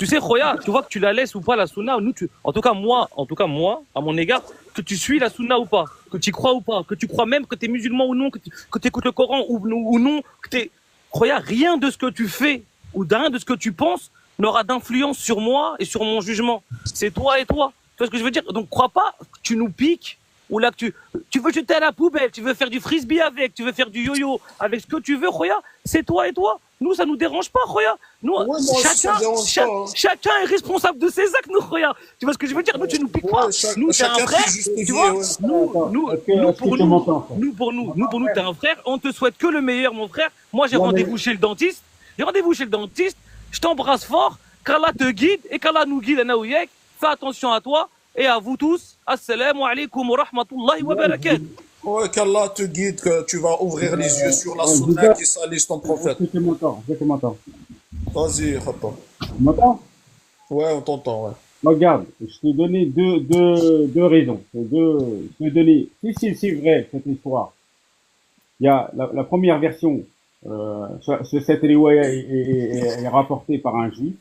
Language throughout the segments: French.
Tu sais, Khoya, tu vois que tu la laisses ou pas la sunna. En tout cas moi, à mon égard, que tu suis la sunna ou pas, que tu y crois ou pas, que tu crois même que tu es musulman ou non, que tu écoutes le Coran ou non, que t'es, Khoya, rien de ce que tu fais ou rien de ce que tu penses n'aura d'influence sur moi et sur mon jugement. C'est toi et toi. Tu vois ce que je veux dire? Donc crois pas que tu nous piques ou là que tu veux jeter à la poubelle, tu veux faire du frisbee avec, tu veux faire du yo-yo avec ce que tu veux, Khoya, c'est toi et toi. Nous, ça nous dérange pas, Khoya. Nous, Ouais, moi aussi, ça me dérange pas, hein. chacun est responsable de ses actes, nous, Khoya. Tu vois ce que je veux dire? Nous, tu nous piques pas. Ouais, Nous, t'es un chacun frère, fait justifier, tu vois. ouais. Est-ce que tu m'entends, frère? Nous, pour nous, t'es un frère. On te souhaite que le meilleur, mon frère. Moi, j'ai Non, mais rendez-vous chez le dentiste. J'ai rendez-vous chez le dentiste. Je t'embrasse fort. Qu'Allah te guide et qu'Allah nous guide, Ana ou Yek. Fais attention à toi et à vous tous. Assalamu alaikum wa rahmatullahi wa barakatuh. Ouais, qu'Allah te guide, que tu vas ouvrir les yeux sur la ouais, sunna Zida, qui salisse ton est-ce prophète. que tu m'entends? Est-ce que tu m'entends? Vas-y, Khatta. Tu m'entends? Ouais, on t'entend, ouais. Regarde, je t'ai donné deux raisons. Je t'ai donné, si c'est vrai, cette histoire, il y a la première version, cette riwaya est rapportée par un juif.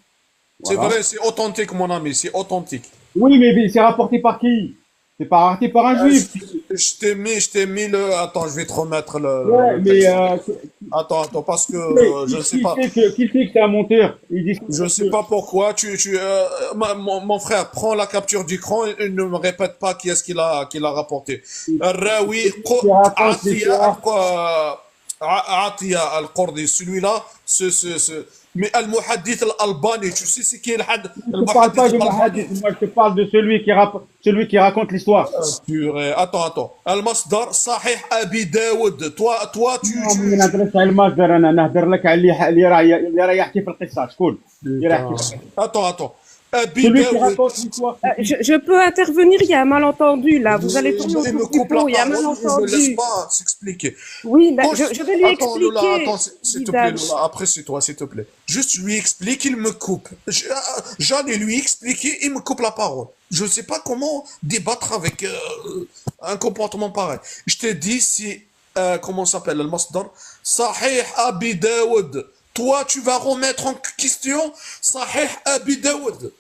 C'est Voilà. vrai, c'est authentique, mon ami, c'est authentique. Oui, mais c'est rapporté par qui? C'est pas rapporté par un Euh, juif. je t'ai mis le. Attends, je vais te remettre Ouais, le mais texte. Attends, parce que je ne sais pas. qui fait que c'est un monteur? Ils disent Je ne sais pas pourquoi. Mon frère, prends la capture d'écran et ne me répète pas qui est-ce qu'il a rapporté. Rawi qui raconte Atiya l'histoire. Atiya al-Qurdi. Celui-là, mais Al-Muhaddith al-Albani, tu sais c'est qui est Je te parle Al-Muhaddith pas de al-Albani? Mahadith, moi je te parle de celui qui raconte l'histoire. Purée. Attends. Al-Masdar Sahih Abi Daoud. Toi, Non, ما نهضرش على المصدر، انا نهضر لك على اللي راه يحكي في القصه. شكون اللي راه يحكي في القصه؟ Attends. Abi Celui qui Daoud. raconte l'histoire. Je peux intervenir, il y a un malentendu là. Vous allez tourner Il me autour du coupe la pot, il y a un parole, il ne me laisse malentendu. pas s'expliquer. Oui, Quand je vais lui Attends, Lola, expliquer, attends, s'il te plaît, Zidane. Lola, après c'est toi, s'il te plaît. Juste lui explique, il me coupe. J'allais lui expliquer, il me coupe la parole. Je ne sais pas comment débattre avec un comportement pareil. Je t'ai dit si, comment ça s'appelle, Al-Masdar, Sahih Abi Daoud. Toi, tu vas remettre en question Sahih Abi Daoud.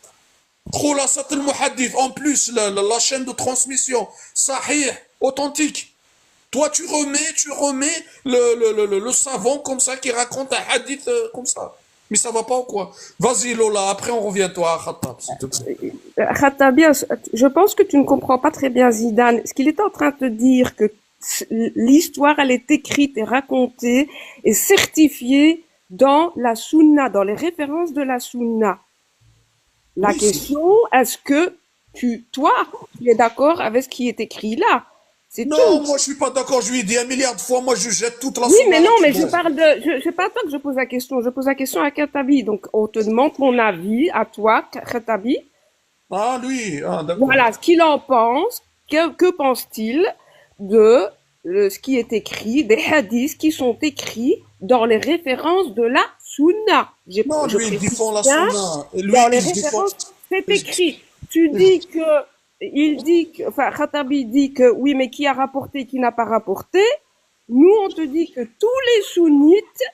Khulasat al-Muhaddith, en plus, la chaîne de transmission, Sahih, authentique. Toi, tu remets le savant comme ça qui raconte un hadith comme ça. Mais ça va pas ou quoi? Vas-y, Lola, après on revient toi à Khattab, s'il te plaît. Khattabi, je pense que tu ne comprends pas très bien Zidane. Ce qu'il est en train de te dire que l'histoire, elle est écrite et racontée et certifiée dans la Sunna, dans les références de la Sunna. La Oui, question, est-ce que toi, tu es d'accord avec ce qui est écrit là? C'est non, tout. moi je suis pas d'accord, je lui ai dit un milliard de fois, moi je jette toute la Oui, mais sunna non, mais je là-dessus. parle de, c'est pas à toi que je pose la question. Je pose la question à Khattabi. Donc, on te demande ton avis à toi, Khattabi. Ah, lui, ah, d'accord. Voilà, ce qu'il en pense. Que pense-t-il de ce qui est écrit, des hadiths qui sont écrits dans les références de la Sunna? Non, Je lui il précise défend la bien, sunna. Et lui dans les il défend. références, c'est écrit. Tu dis que, enfin, Khattabi dit que oui, mais qui a rapporté, qui n'a pas rapporté. Nous, on te dit que tous les sunnites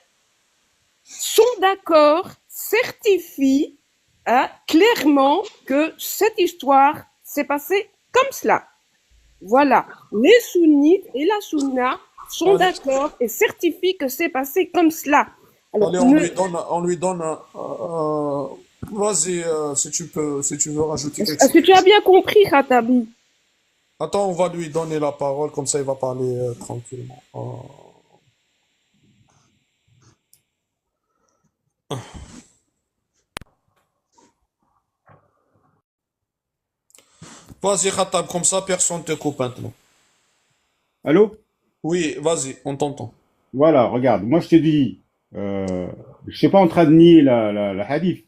sont d'accord, certifient clairement que cette histoire s'est passée comme cela. Voilà. Les sunnites et la sunna sont Allez, d'accord et certifient que c'est passé comme cela. Alors, allez, on lui donne vas-y, si tu veux rajouter quelque est-ce que chose. tu as bien compris, Khattabi? Attends, on va lui donner la parole, comme ça il va parler tranquillement. Vas-y, Khattab, comme ça personne te coupe maintenant. Allô? Oui, vas-y, on t'entend. Voilà, regarde, moi je te dis, je suis pas en train de nier la hadith.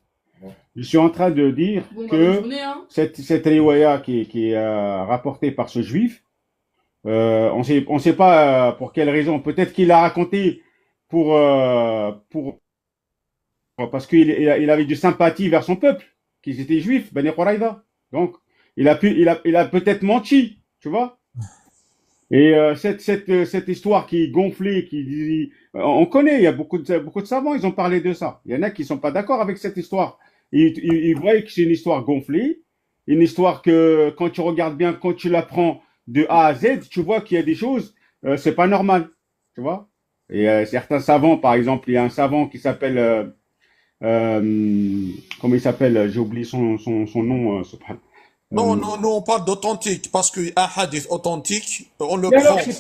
Je suis en train de dire Bon, bah, bonne que journée, hein. cette riwaya qui est rapportée par ce juif, on sait pas pour quelle raison. Peut-être qu'il l'a raconté pour parce qu'il avait de sympathie vers son peuple, qu'ils étaient juifs, Bani Quraïda. Donc, il a peut-être menti, tu vois. Et cette histoire qui est gonflée, on connaît, il y a beaucoup de savants, ils ont parlé de ça. Il y en a qui sont pas d'accord avec cette histoire. ils voient que c'est une histoire gonflée, une histoire que quand tu regardes bien, quand tu la prends de A à Z, tu vois qu'il y a des choses, c'est pas normal, tu vois. Et certains savants, par exemple, il y a un savant qui s'appelle, comment il s'appelle? J'ai oublié son nom. Non, Euh, non, non, on parle d'authentique, parce qu'un hadith authentique, on le mais alors, prend. c'est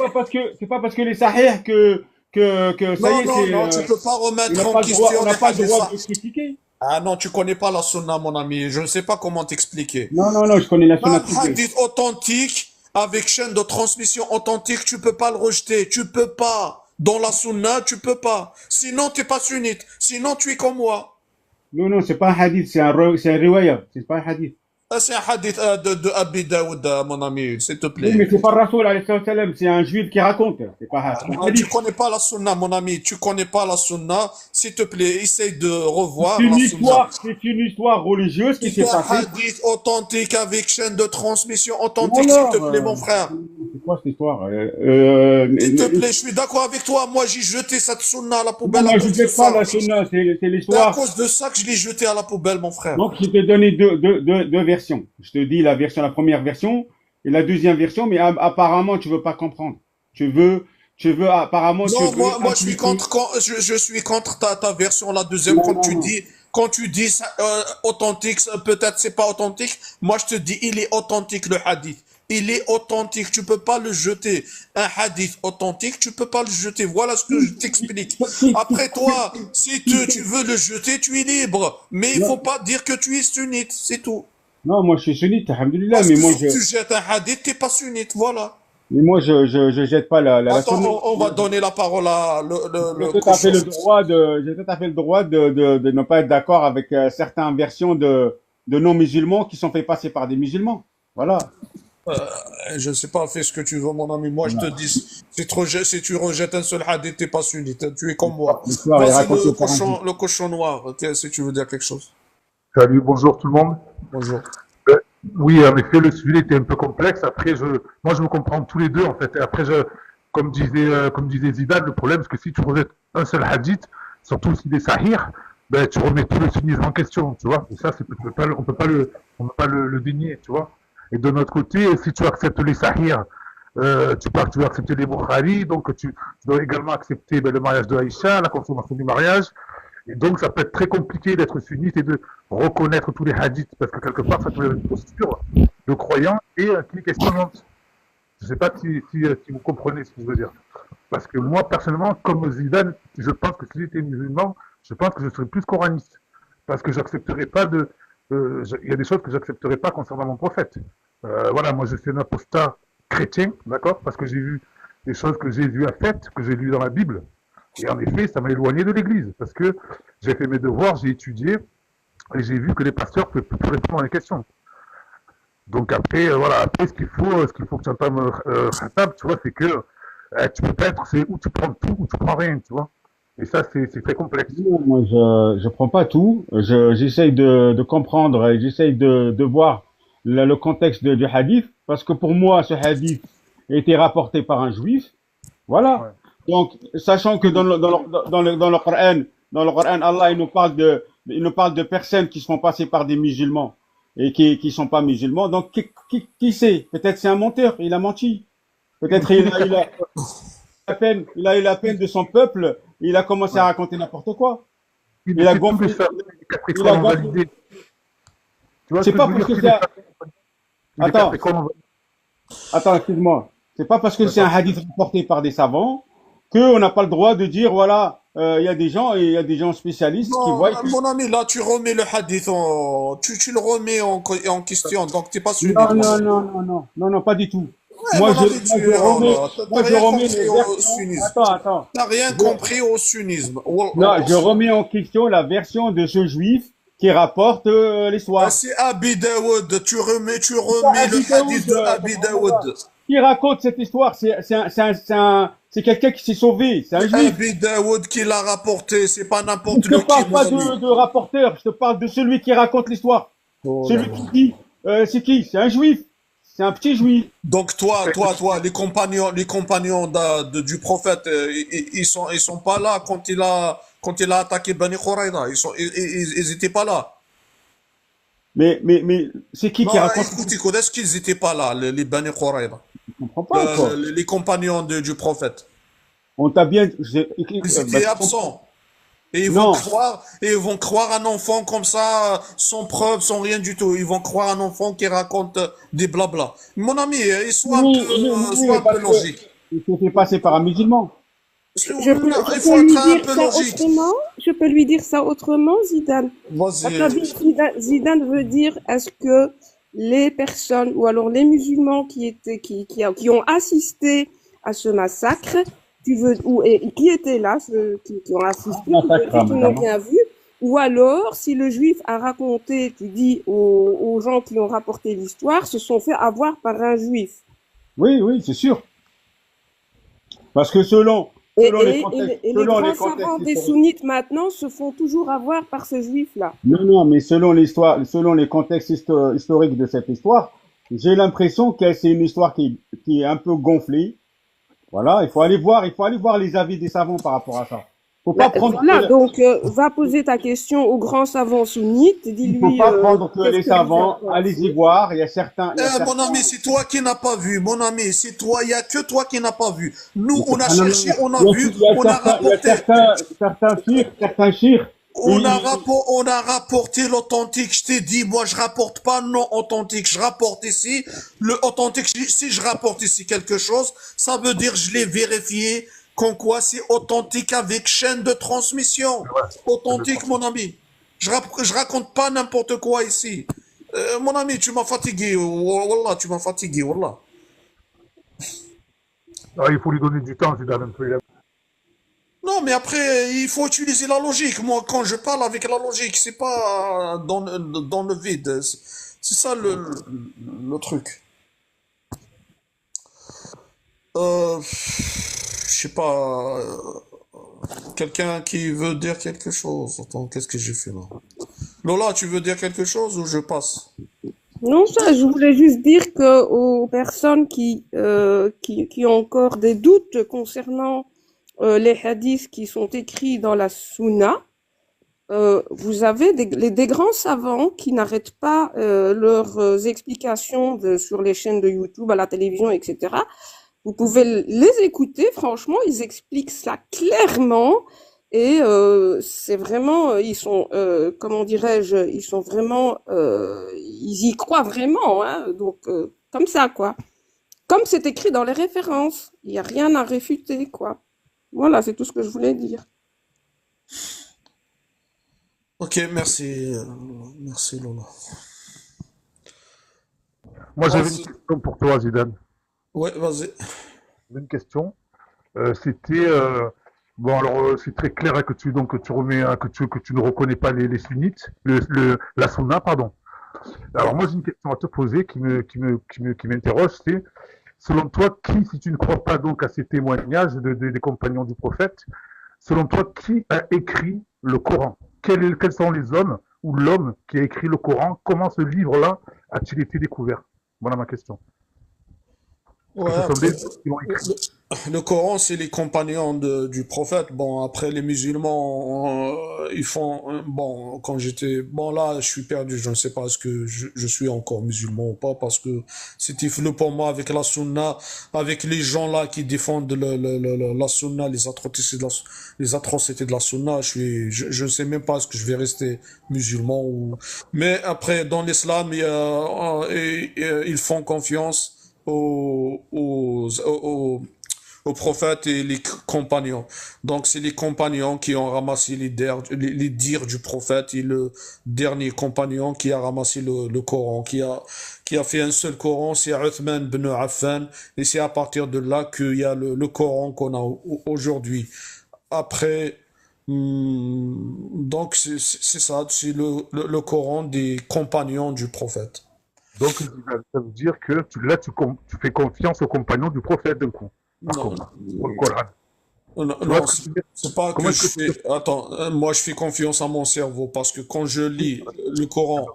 pas parce que les sahih que ça y Non, est, non, non, tu peux pas on remettre n'a en pas le droit, on question n'a les pas le hadiths. droit de critiquer. Ah non, tu connais pas la sunna, mon ami. Je ne sais pas comment t'expliquer. Non, non, non, je connais la sunna Un très bien. hadith authentique, avec chaîne de transmission authentique, tu peux pas le rejeter. Tu peux pas. Dans la sunna, tu peux pas. Sinon, t'es pas sunnite. Sinon, tu es comme moi. Non, non, c'est pas un hadith, c'est un riwaya, c'est pas un hadith. Ah, c'est un hadith de Abi Daoud, mon ami, s'il te Oui, mais plaît. c'est pas Rasoul alayhi salam, c'est un juif qui raconte, c'est pas un Non, tu hadith. connais pas la sunna, mon ami. Tu connais pas la sunna. S'il te plaît, essaye de revoir la sunna. C'est une histoire religieuse qui C'est s'est un passée. hadith authentique avec chaîne de transmission Ou authentique, s'il te alors, plaît, mon frère. c'est quoi cette histoire? S'il te plaît, je suis d'accord avec toi. Moi, j'ai jeté cette sunna à la Non, poubelle à moi je cause de jette pas ça. la sunna, c'est C'est à l'histoire. cause de ça que je l'ai jeté à la poubelle, mon frère. Donc je t'ai donné deux versions. Je te dis la première version et la deuxième version, mais apparemment tu veux pas comprendre. Apparemment tu Non, veux moi, je suis impliquer. contre, je suis contre ta version, la deuxième, Non, non, non. quand tu dis ça, authentique, peut-être c'est pas authentique. Moi, je te dis, il est authentique, le hadith. Il est authentique. Tu peux pas le jeter. Un hadith authentique, tu peux pas le jeter. Voilà ce que je t'explique. Après, toi, si tu veux le jeter, tu es libre. Mais il faut Non, pas dire que tu es sunnite. C'est tout. non, moi je suis sunnite, alhamdoulilah, Parce que si tu jettes un hadith, t'es pas sunnite. Voilà. je jette pas la Attends, sunna. on va donner la parole à J'ai le tout à fait cochon. j'ai tout à fait le droit de ne pas être d'accord avec certaines versions de non-musulmans qui sont fait passer par des musulmans. Voilà. Je sais pas, fais ce que tu veux, mon ami. Moi, je te dis, si tu rejettes un seul hadith, t'es pas sunnite. Tu es comme moi. L'histoire est Vas-y, racontée par un juif. le cochon noir. Tiens, si tu veux dire quelque chose. Salut, bonjour tout le monde. Bonjour. Euh, Oui, en effet, le sujet était un peu complexe. Après, moi, je me comprends tous les deux, en fait. Et après, comme disait Zidane, le problème, c'est que si tu rejettes un seul hadith, surtout s'il est sahih, ben, tu remets tout le sunnisme en question, tu vois. Et ça, on peut pas le dénier, tu vois. Et de notre côté, si tu acceptes les sahih, tu dois accepter les Bukhari, donc tu dois également accepter ben, le mariage de Aïcha, la consommation du mariage. Et donc, ça peut être très compliqué d'être sunnite et de reconnaître tous les hadiths, parce que quelque part, ça peut être une posture de croyant et qui est questionnante. Je ne sais pas si vous comprenez ce que je veux dire. Parce que moi, personnellement, comme Zidane, je pense que si j'étais musulman, je pense que je serais plus coraniste. Parce que j'accepterais pas il y a des choses que j'accepterais pas concernant mon prophète. Voilà, moi, je suis un apostat chrétien, d'accord. Parce que j'ai vu des choses que Jésus a faites, que j'ai lues dans la Bible. Et en effet, ça m'a éloigné de l'Église. Parce que j'ai fait mes devoirs, j'ai étudié, et j'ai vu que les pasteurs peuvent plus répondre à les questions. Donc après, voilà, après ce qu'il faut que tu entames, Khatab, tu vois, c'est que tu peux pas être, c'est où tu prends tout ou tu prends rien, tu vois. Et ça, c'est très complexe. Non, moi, je prends pas tout. J'essaye de comprendre et j'essaye de voir le contexte du hadith parce que pour moi, ce hadith a été rapporté par un juif. Voilà. Ouais. Donc, sachant que dans le Coran, Allah, il nous parle de personnes qui se font passer par des musulmans et qui sont pas musulmans. Donc, qui sait? Peut-être c'est un menteur. Il a menti. Peut-être il a eu la peine de son peuple. Il a commencé à Ouais. raconter n'importe quoi. Il Il a fait tous les gonflé, savants, les il a Capricornes ont gonflé. validé. Tu vois ce C'est que je pas veux parce dire? que Tous c'est un... les Attends, Capricornes ont validé. attends, excuse-moi. C'est pas parce que c'est un D'accord. hadith rapporté par des savants qu'on n'a pas le droit de dire, voilà, il y a des gens et il y a des gens spécialistes qui Non, voient que... mon ami, là, tu remets le hadith tu le remets en question. Donc, t'es pas Non, sunnite, mon non, ami. non, non, non, non, non, pas du tout. Ouais, mon ami, oh là, Moi, t'as je rien remets compris les au versions. sunnisme. Attends. T'as rien Je- compris au sunnisme. Non, je remets en question la version de ce juif qui rapporte l'histoire. C'est Abi Daoud. Tu Pas remets le Abi Daoud, hadith de Abi Daoud. qui raconte cette histoire, c'est quelqu'un qui s'est sauvé, c'est un juif. Abi Daoud qui l'a rapporté. C'est pas Je n'importe te le qui, parle mon pas ami. de rapporteur, je te parle de celui qui raconte l'histoire. Oh là Celui là. qui dit, c'est qui? C'est un juif. C'est un petit juif. Donc toi, les compagnons du prophète, ils sont pas là quand il a attaqué Bani Khuraïda. Ils étaient pas là. Mais c'est qui Non, raconte? écoute, est-ce qu'ils étaient pas là, les Bani Quraïda, Je comprends pas encore. les compagnons du prophète? On t'a bien, Ils bah, étaient absents. Et non, ils vont croire un enfant comme ça, sans preuve, sans rien du tout. Ils vont croire un enfant qui raconte des blabla. Mon ami, sois un peu parce que logique. il s'était passé par un musulman. Il Je faut peux lui être un dire peu ça logique. autrement? Je peux lui dire ça autrement, Zidane. Vas-y. Zidane veut dire, est-ce que les personnes, ou alors les musulmans qui ont assisté à ce massacre, et qui étaient là, ceux qui ont assisté, tu veux Massacre, dire qu'ils n'ont madame. rien vu, ou alors, si le juif a raconté, tu dis aux gens qui ont rapporté l'histoire, se sont fait avoir par un juif. Oui, oui, c'est sûr. Parce que Et, selon les et, et, contextes, et les selon les grands contextes savants des historiques. sunnites maintenant se font toujours avoir par ce juif-là. Non, non, mais selon l'histoire, selon les contextes historiques de cette histoire, j'ai l'impression que c'est une histoire qui est un peu gonflée. Voilà, il faut aller voir les avis des savants par rapport à ça. Faut pas prendre Voilà, que, donc va poser ta question au grand savant sunnite, il faut dis-lui pas prendre que qu'est-ce les que vous en savants, allez-y pensez. voir, il y a Mon ami, certains, c'est toi qui n'as pas vu. Mon ami, c'est toi. Il n'y a que toi qui n'as pas vu. Nous, mais on a non, non, cherché, non. on a vu, on a Il y a rapporté. certains chirs, On a rapporté l'authentique. Je t'ai dit, moi, je rapporte pas non authentique. Je rapporte ici le authentique. Si je rapporte ici quelque chose, ça veut dire je l'ai vérifié. Qu'en quoi c'est authentique avec chaîne de transmission. Authentique, mon ami. Je raconte pas n'importe quoi ici. Mon ami, tu m'as fatigué. Wallah, tu m'as fatigué. Wallah. Ah, il faut lui donner du temps, Zidane, un peu. Non, mais après, il faut utiliser la logique. Moi, quand je parle avec la logique, c'est pas dans le vide. C'est ça le truc. Je sais pas. Quelqu'un qui veut dire quelque chose. Attends, qu'est-ce que j'ai fait là? Lola, tu veux dire quelque chose ou je passe? Non, ça, je voulais juste dire que aux personnes qui ont encore des doutes concernant les hadiths qui sont écrits dans la Sunna, vous avez des grands savants qui n'arrêtent pas leurs explications sur les chaînes de YouTube, à la télévision, etc. Vous pouvez les écouter, franchement, ils expliquent ça clairement et c'est vraiment, ils sont, comment dirais-je, ils sont vraiment, ils y croient vraiment, hein, donc comme ça, quoi. Comme c'est écrit dans les références, il n'y a rien à réfuter, quoi. Voilà, c'est tout ce que je voulais dire. Ok, merci. Merci Lola. Moi, j'avais une Vas-y. question pour toi, Zidane. Ouais, vas-y. J'avais une question. C'était bon, alors c'est très clair hein, que tu remets que tu ne reconnais pas les sunnites, la sunna, pardon. Alors moi j'ai une question à te poser qui m'interroge, c'est selon toi qui, si tu ne crois pas donc à ces témoignages des compagnons du prophète, selon toi qui a écrit le Coran? Quels sont les hommes ou l'homme qui a écrit le Coran? Comment ce livre-là a-t-il été découvert? Voilà ma question. Est-ce Ouais, que ce sont après, des hommes qui l'ont écrit? le Coran, c'est les compagnons du prophète. Bon, après, les musulmans, ils font, bon, quand j'étais, bon, là, je suis perdu. Je ne sais pas est-ce que je suis encore musulman ou pas, parce que c'était flou pour moi avec la sunna, avec les gens là qui défendent la sunna, les atrocités de la sunna. Je ne sais même pas est-ce que je vais rester musulman ou, mais après, dans l'islam, ils font confiance aux prophètes et les compagnons. Donc c'est les compagnons qui ont ramassé les dires du prophète et le dernier compagnon qui a ramassé le Coran, qui a fait un seul Coran, c'est Uthman ibn Affan, et c'est à partir de là qu'il y a le Coran qu'on a aujourd'hui. Après, donc c'est ça, c'est le Coran des compagnons du prophète. Donc, ça veut dire que tu fais confiance aux compagnons du prophète d'un coup, par Non, contre, pour le Coran. non, Tu vois non, ce que je veux dire? c'est pas que Comment est-ce je que tu fais. Attends, moi je fais confiance à mon cerveau parce que quand je lis le Coran,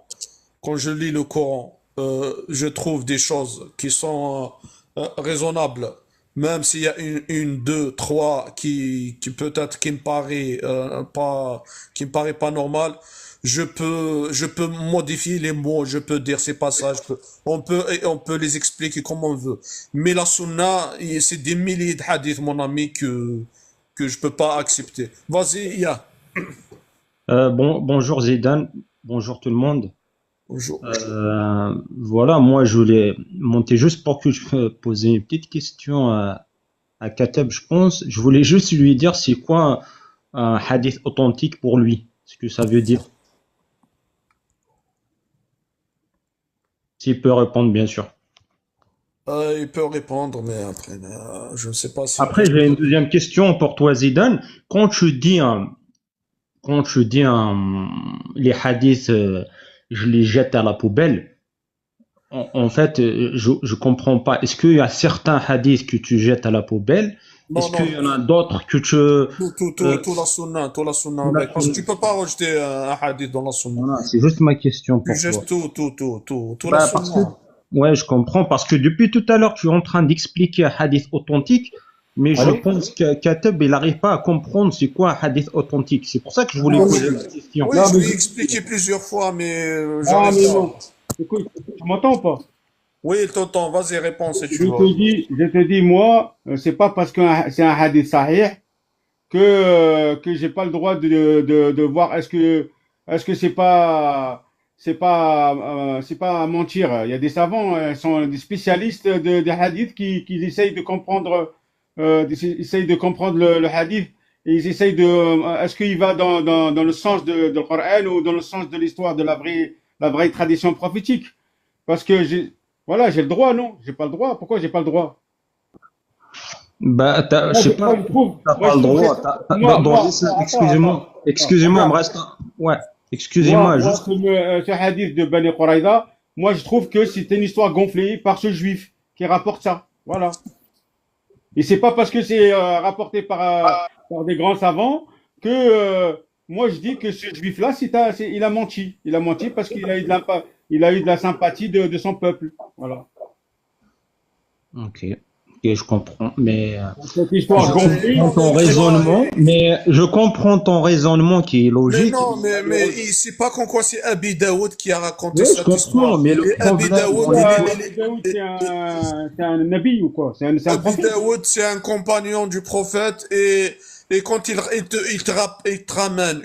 quand je lis le Coran, je trouve des choses qui sont raisonnables, même s'il y a deux, trois qui peut-être qui me paraît pas normal. je peux modifier les mots, je peux dire c'est pas ça, on peut les expliquer comme on veut. Mais la sunna, c'est des milliers de hadiths, mon ami, que je peux pas accepter. Vas-y, Ya. Bonjour Zidane, bonjour tout le monde. Bonjour. Voilà, moi je voulais monter juste pour que je peux poser une petite question à Kateb, je pense. Je voulais juste lui dire c'est quoi un hadith authentique pour lui, ce que ça veut dire. S'il peut répondre, bien sûr. Il peut répondre, mais après, je ne sais pas s'il peut. Après, j'ai une deuxième question pour toi, Zidane. Quand tu dis les hadiths, je les jette à la poubelle. En fait, je comprends pas. Est-ce qu'il y a certains hadiths que tu jettes à la poubelle? Non, Est-ce non, qu'il y en a d'autres que tu, tout la sunna la- avec. Parce que tu peux pas rejeter un hadith dans la sunna. voilà, c'est juste ma question Tu pour toi. jettes tout la Bah, parce que, sunna. ouais, je comprends, parce que depuis tout à l'heure, tu es en train d'expliquer un hadith authentique, mais je Allô? pense que Kateb, il n'arrive pas à comprendre c'est quoi un hadith authentique. C'est pour ça que je voulais poser la question. Oui, Non, je mais lui ai expliqué plusieurs fois, mais ah, j'arrive mais pas. non. Écoute, tu m'entends ou pas? Oui, il t'entend. Vas-y, réponds si tu Je veux. je te dis, moi, c'est pas parce que c'est un hadith sahih que j'ai pas le droit de voir est-ce que c'est pas à mentir. Il y a des savants, sont des spécialistes des hadiths qui essayent de comprendre, ils essayent de comprendre le hadith et ils essayent est-ce qu'il va dans le sens de Coran ou dans le sens de l'histoire de la vraie tradition prophétique? Parce que voilà, j'ai le droit, non? J'ai pas le droit. Pourquoi j'ai pas le droit? Bah, je Moi, sais pas, je trouve, t'as moi, pas je le trouve, droit. attends, Excusez-moi, excusez-moi, il me regarde, reste ouais, excusez-moi, juste, ce hadith de Bani Quraïda, moi, je trouve que c'était une histoire gonflée par ce juif qui rapporte ça. Voilà. Et c'est pas parce que c'est rapporté par des grands savants que moi, je dis que ce juif-là, il a menti. Il a menti parce qu'il a eu il a eu de la sympathie de son peuple. Voilà. ok, ok, je comprends, mais Cette histoire gonflée, je comprends ton raisonnement qui est Mais logique. non, mais c'est pas qu'on quoi, c'est Abi Daoud qui a raconté Oui, je cette comprends, histoire. mais le Et Abi problème, Daoud, c'est un nabi ou quoi? C'est un Abi prophète. Daoud, c'est un compagnon du prophète et quand il te ramène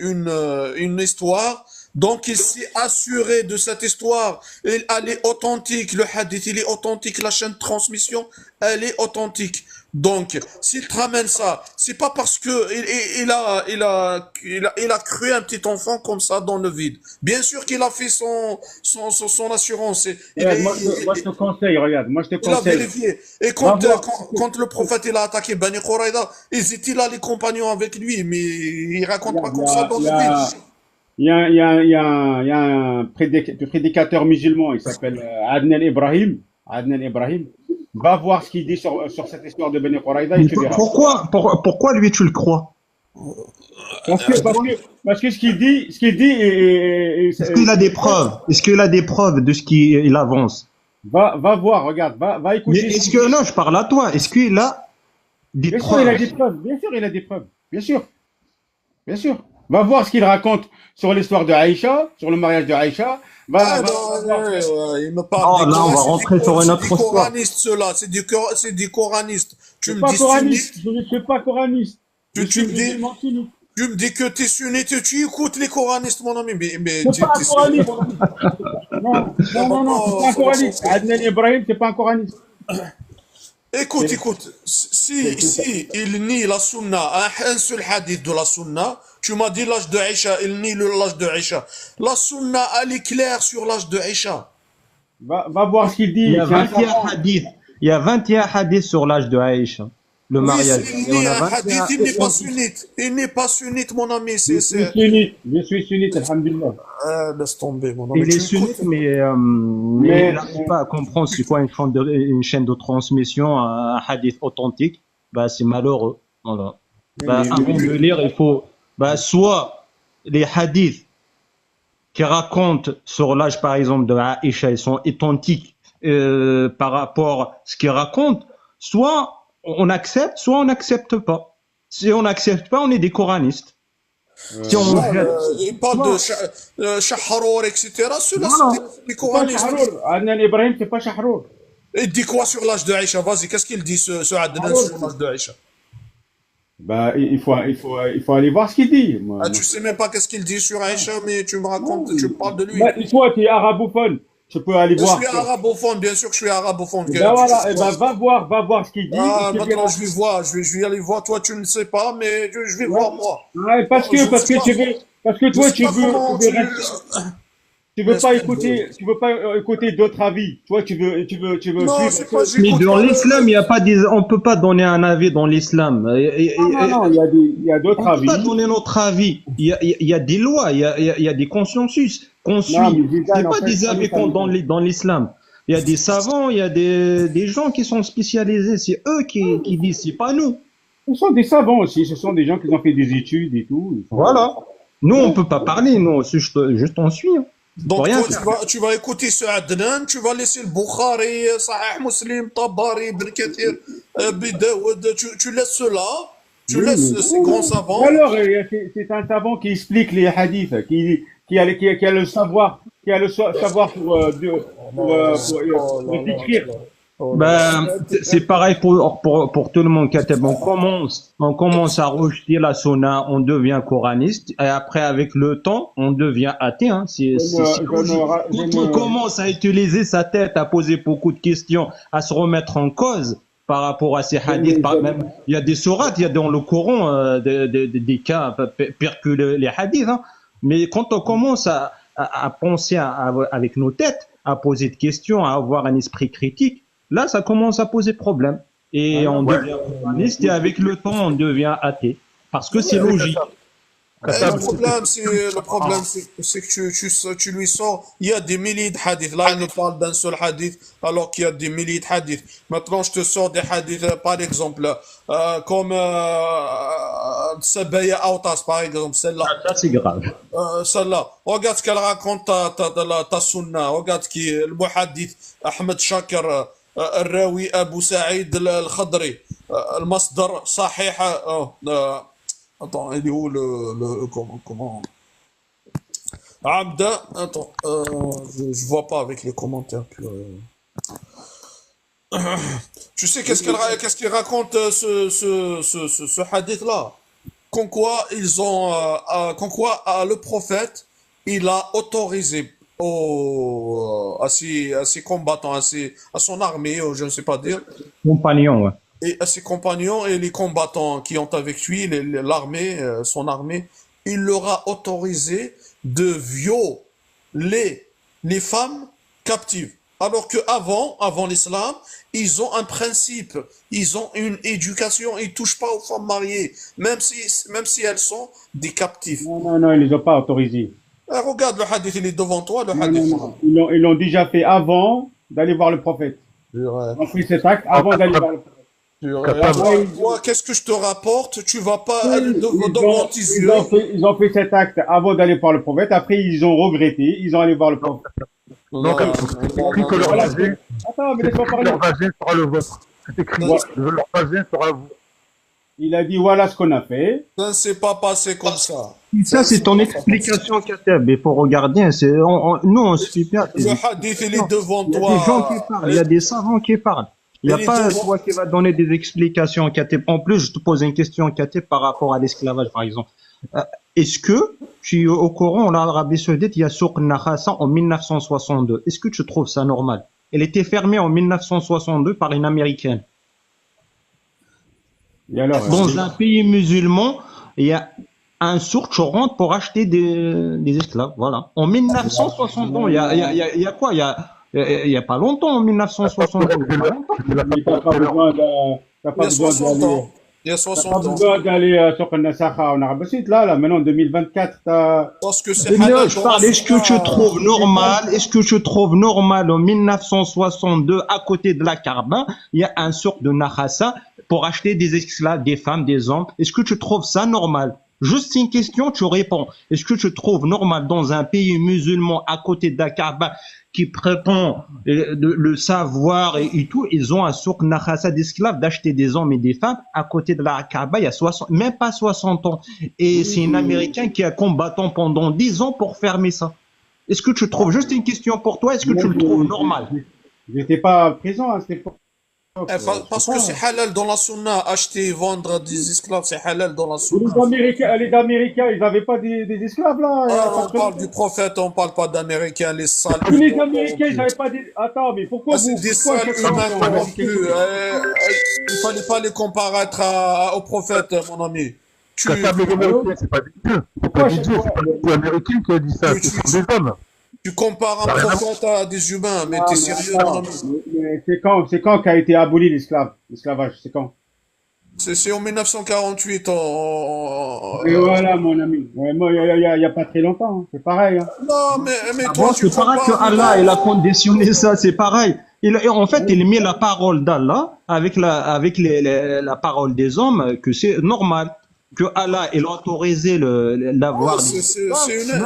une histoire, donc il s'est assuré de cette histoire. Elle est authentique, le hadith, il est authentique, la chaîne de transmission, elle est authentique. Donc, s'il te ramène ça, c'est pas parce que il a cru un petit enfant comme ça dans le vide. Bien sûr qu'il a fait son assurance. Regarde, moi, je te conseille, regarde, moi, je te Il a conseille. vérifié. Et Va voir. quand le prophète il a attaqué Bani Quraïda, ils étaient là les compagnons avec lui, mais il raconte pas Regarde, comme ça dans il y le a, vide. il y a un prédicateur musulman, il s'appelle Adnan Ibrahim. Adnan Ibrahim. Va voir ce qu'il dit sur cette histoire de Bani Quraïda et Mais tu verras. pourquoi lui tu le crois? Parce que ce qu'il dit, Est-ce qu'il a des preuves? Est-ce qu'il a des preuves de ce qu'il avance? va voir, regarde, va Mais écouter. est-ce que, non, je parle à toi, est-ce qu'il a des Bien sûr, il a des preuves? preuves. Bien sûr, il a des preuves. Bien sûr. Bien sûr. Va voir ce qu'il raconte sur l'histoire de Aïcha, sur le mariage de Aïcha. Ah Va non, voir. il me Non, parle là, on va c'est rentrer sur une autre des histoire. coranistes, ceux-là. C'est des coranistes. Tu Je suis me pas dis coraniste. sunnite, Je ne suis pas coraniste. Je tu suis me dis, musulman sunnite. tu me dis que t'es sunnite, tu écoutes les coranistes, mon ami, mais Je suis pas un t'es coraniste. sunnite. Non, c'est pas un coraniste. Adnan Ibrahim, c'est pas un coraniste. Écoute, si il nie la sunna, un seul hadith de la sunna, tu m'as dit l'âge de Aïcha, il nie l'âge de Aïcha. La sunna, elle est claire sur l'âge de Aïcha. Va voir ce qu'il dit. Il y a C'est un 21 savant. hadiths. Il y a 21 hadiths sur l'âge de Aïcha, le Oui, mariage. s'il Et on nie a un 21 hadith, il n'est pas sunnite. Il n'est pas sunnite, mon ami. Je suis sunnite. Je suis sunnite, alhamdulillah. Laisse tomber, mon ami. Il est Tu sunnite, écoutes. mais il n'arrive pas à comprendre c'est quoi une chaîne de transmission, un hadith authentique. Bah, c'est malheureux. Voilà. Bah, avant de lire, il faut, bah, soit les hadiths qui racontent sur l'âge, par exemple, de Aïcha, ils sont authentiques par rapport à ce qu'ils racontent, soit on accepte, soit on n'accepte pas. Si on n'accepte pas, on est des coranistes. Si on jette, Il parle de Shahrour, etc. Ceux-là, voilà. c'était les C'est pas Coranistes. Shahrour. Adnan Ibrahim, c'est pas Shahrour. Il dit quoi sur l'âge de Aïcha? Vas-y, qu'est-ce qu'il dit, ce Adnan, sur l'âge de Aïcha? Bah, il faut aller voir ce qu'il dit. Ah, tu sais même pas qu'est-ce qu'il dit sur Aïcha, mais tu me racontes, tu me parles de lui. Bah, toi, tu es arabophone. Tu peux aller Je voir. suis arabophone, bien sûr que je suis arabophone. Ben voilà, et ben va voir ce qu'il dit. Ah, et tu maintenant verras. je vais voir, je vais aller voir. Toi, tu ne sais pas, mais je vais voir moi. Ouais, parce Je que sais pas. tu veux, parce que Je toi sais tu pas veux, comment tu veux tu- rester- tu veux pas écouter, tu veux pas écouter d'autres avis. Toi, tu veux Non, suivre. c'est pas. Mais J'écoute dans pas l'islam, il y a pas des, on peut pas donner un avis dans l'islam. Non, il y a On d'autres peut avis. pas donner notre avis. Il y a des lois, il y a des consensus qu'on suit. Non, mais Zidane, C'est en pas fait, des pas avis les qu'on avis. dans l'islam. Il y a des savants, il y a des gens qui sont spécialisés. C'est eux qui disent, c'est pas nous. Ce sont des savants aussi. Ce sont des gens qui ont fait des études et tout. Ils sont- Voilà. Nous, on peut pas parler. Nous, c'est juste on suit. Hein. Donc Rien toi, tu vas écouter ce Adnan, tu vas laisser le Bukhari, Sahih Muslim, Tabari, Ibn Kathir, Abi Daoud, tu laisses cela, tu Oui, laisses mais- ces grands savants. Alors, c'est un savant qui explique les hadiths, qui a le savoir, savoir pour les écrire. Ben, c'est pareil pour tout le monde, Kateb. On commence à rejeter la sunna, on devient coraniste, et après, avec le temps, on devient athée, hein. C'est logique. Quand on commence à utiliser sa tête, à poser beaucoup de questions, à se remettre en cause par rapport à ces hadiths, même, il y a des sourates, il y a dans le Coran, des cas pires que les hadiths, hein. Mais quand on commence à penser avec nos têtes, à poser de questions, à avoir un esprit critique, là, ça commence à poser problème. Et on devient coraniste et avec le temps, on devient athée. Parce que c'est logique. Le problème, c'est que tu lui sors, il y a des milliers de hadiths. Là, il nous parle d'un seul hadith, alors qu'il y a des milliers de hadiths. Maintenant, je te sors des hadiths, par exemple, comme Sabaya Autas, par exemple, celle-là. Ça, c'est grave. Celle-là. Regarde ce qu'elle raconte, ta sunna. Regarde le muhaddith Ahmed Shakir, الراوي أبو سعيد الخضري, المصدر صحيح. Attends, il est où comment Abda, attends, je vois pas avec les commentaires. Tu sais qu'est-ce qu'il raconte ce hadith-là? Qu'en quoi le prophète, il a autorisé à ses combattants, à son armée, je ne sais pas dire, Compagnon, ouais. et à ses compagnons et les combattants qui ont avec lui, l'armée, son armée, il leur a autorisé de violer les femmes captives. Alors que avant l'islam, ils ont un principe, ils ont une éducation, ils touchent pas aux femmes mariées, même si elles sont des captifs. Non, ils les ont pas autorisés. Regarde le hadith, il est devant toi, le Non, hadith. non. Ils l'ont déjà fait avant d'aller voir le prophète. Ils ont pris cet acte avant d'aller voir le prophète. Moi, qu'est-ce que je te rapporte? Tu vas pas aller devant tes yeux. Ils ont fait cet acte avant d'aller voir le prophète. Après, ils ont regretté. Ils ont allé voir le prophète. Donc, c'est écrit que leur vagin, Attends, mais laisse-moi parler. leur vagin sera le vôtre. C'est écrit, leur vagin sera vous. Il a dit voilà ce qu'on a fait. Ça ne s'est pas passé comme ça. Ça, c'est ton explication, Kateb. Mais pour regarder, nous, on se fait bien. Le hadith, il est devant Il y a toi. des gens qui parlent, il y a des savants qui parlent. Il n'y a Il est pas devant- toi qui va donner des explications, Kateb. En plus, je te pose une question, Kateb, par rapport à l'esclavage, par exemple. Est-ce que tu es au courant, en Arabie Saoudite, il y a Souk Nakhassa en 1962. Est-ce que tu trouves ça normal? Elle était fermée en 1962 par une Américaine. Et alors, Dans un pays musulman, il y a un souk, tu rentres pour acheter des esclaves. Voilà. En 1962, il y a quoi? Il y a pas longtemps, en 1962. Il y a pas longtemps. t'as pas besoin Il y a 60 ans. Il y a 60 ans. d'aller sur Nasakha en Arabie Saoudite. Là, maintenant, en 2024, t'as... Parce que c'est Mais halal je dans parle, la est-ce que tu sunna. trouves normal, en 1962, à côté de la Kaaba, il y a un souk de Nakhassa pour acheter des esclaves, des femmes, des hommes. Est-ce que tu trouves ça normal? Juste une question, tu réponds. Est-ce que tu trouves normal dans un pays musulman à côté de la Kaaba qui prétendent le savoir et tout, ils ont un souk nakhasa d'esclaves d'acheter des hommes et des femmes à côté de la Kaaba il y a 60, même pas 60 ans. Et c'est un Américain qui a combattu pendant 10 ans pour fermer ça. Est-ce que tu trouves, juste une question pour toi, est-ce que tu le trouves normal? J'étais pas présent à cette époque. Parce que c'est halal dans la sunna, acheter et vendre des esclaves, c'est halal dans la sunna. Les Américains, ils n'avaient pas des esclaves là. Ah, on parle du prophète, on parle pas d'Américains, les sales. Tous les Américains, ils n'avaient pas des. Attends, mais pourquoi Ah, c'est vous. des Pourquoi sales chaque fois humains qu'on a dit corrompus. quelque chose Il fallait pas les comparer au prophète, mon ami. Tu, Capable les Américains, c'est pas des dieux. C'est pas Pourquoi des chaque dieux, fois. c'est pas des dieux américains qui a dit ça, tu, ce tu, sont des hommes. tu compares Ça un n'a rien à voir. prophète à des humains, mais Ah, t'es mais sérieux, mon attends, ami. mais c'est quand qu'a été aboli l'esclavage? C'est quand? C'est en 1948. Et voilà, mon ami. Ouais, moi, il y a pas très longtemps, hein. C'est pareil, hein. Non, mais Ah toi, bon, tu c'est pareil que compares. Allah, il a conditionné ça, c'est pareil. En fait, il met la parole d'Allah avec la parole des hommes, que c'est normal. Que Allah, il a autorisé l'avoir. Oh, c'est une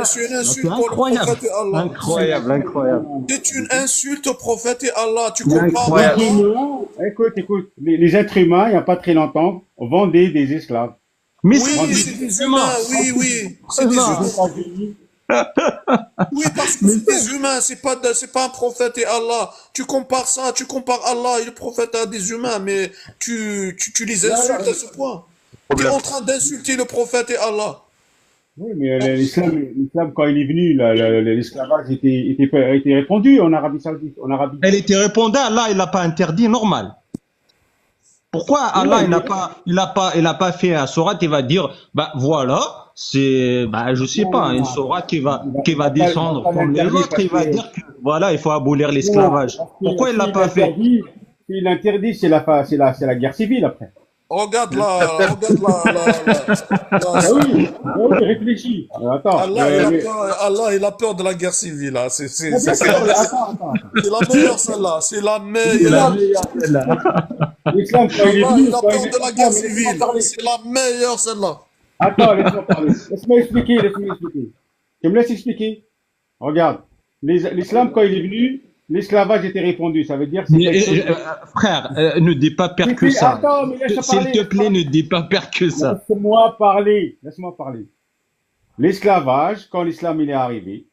C'est insulte pour le incroyable. prophète et Allah. Incroyable, incroyable. C'est une insulte au prophète et Allah. Tu C'est compares incroyable. Allah. Écoute. Les êtres humains, il n'y a pas très longtemps, vendaient des esclaves. Mais Oui, c'est c'est des humains. Oui, c'est des Non. humains. États-Unis. Oui, parce que c'est des humains. C'est pas un prophète et Allah. Tu compares ça. Tu compares Allah et le prophète à des humains, mais tu les insultes à ce point. Tu es en train d'insulter le prophète et Allah. Oui, mais l'islam, quand il est venu, l'esclavage était répandu en Arabie Saoudite, en Arabie. Elle était répondue, Allah, il l'a pas interdit, normal. Pourquoi Allah, il n'a pas fait un sourate, il va dire, bah voilà, c'est, bah je sais pas, une sourate qui va descendre comme les autres, il va dire que voilà, il faut abolir l'esclavage. Pourquoi il l'a pas fait? S'il interdit, c'est la guerre civile après. Regarde Ah oui, réfléchis. Attends. Allah, il a peur de la guerre civile, là. C'est Attends. la meilleure, celle-là. C'est la meilleure. L'islam, quand il est Allah, venu, il a quand peur il est- de la Attends, guerre mais laisse-moi civile. parler. C'est la meilleure, celle-là. Attends, laisse-moi parler. Laisse-moi expliquer. Tu me laisses expliquer? Regarde. L'islam, quand il est venu, l'esclavage était répandu. Ça veut dire que c'est quelque chose. Frère, ne dis pas pire que Mais ça. attends, mais laisse-moi S'il parler. te plaît, ne dis pas pire que ça. Laisse-moi parler. L'esclavage, quand l'islam il est arrivé,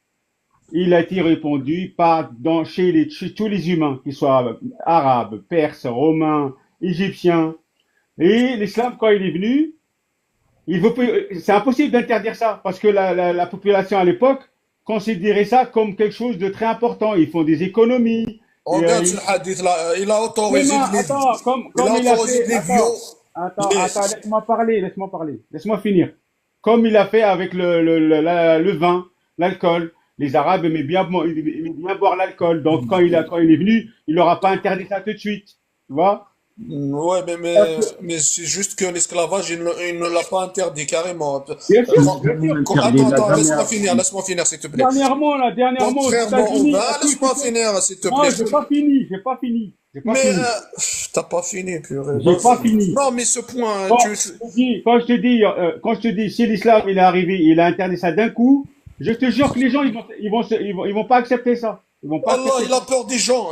il a été répandu chez tous les humains, qu'ils soient arabes, perses, romains, égyptiens. Et l'islam, quand il est venu, c'est impossible d'interdire ça, parce que la population à l'époque considérait ça comme quelque chose de très important. Ils font des économies. Regarde ce hadith là, il a autorisé Oui, mais attends, comme il il a a autorisé fait. des vieux. Attends, laisse-moi parler. Laisse-moi finir. Comme il a fait avec le vin, l'alcool. Les Arabes aimaient bien boire l'alcool. Donc, quand il est venu, il leur a pas interdit ça tout de suite. Tu vois? Ouais, mais c'est juste que l'esclavage, il ne l'a pas interdit carrément. Bien sûr, Attends, laisse-moi finir, s'il te plaît. Dernièrement, aux Contrairement au États-Unis. vin, laisse-moi finir, s'il te Non, plaît. j'ai pas fini. Mais t'as pas fini, purée. J'ai pas fini. Non, mais ce point, Quand je te dis, si l'islam il est arrivé, il a interdit ça d'un coup, je te jure que les gens ils vont pas accepter ça. Ils vont pas Allah, accepter il a peur des gens.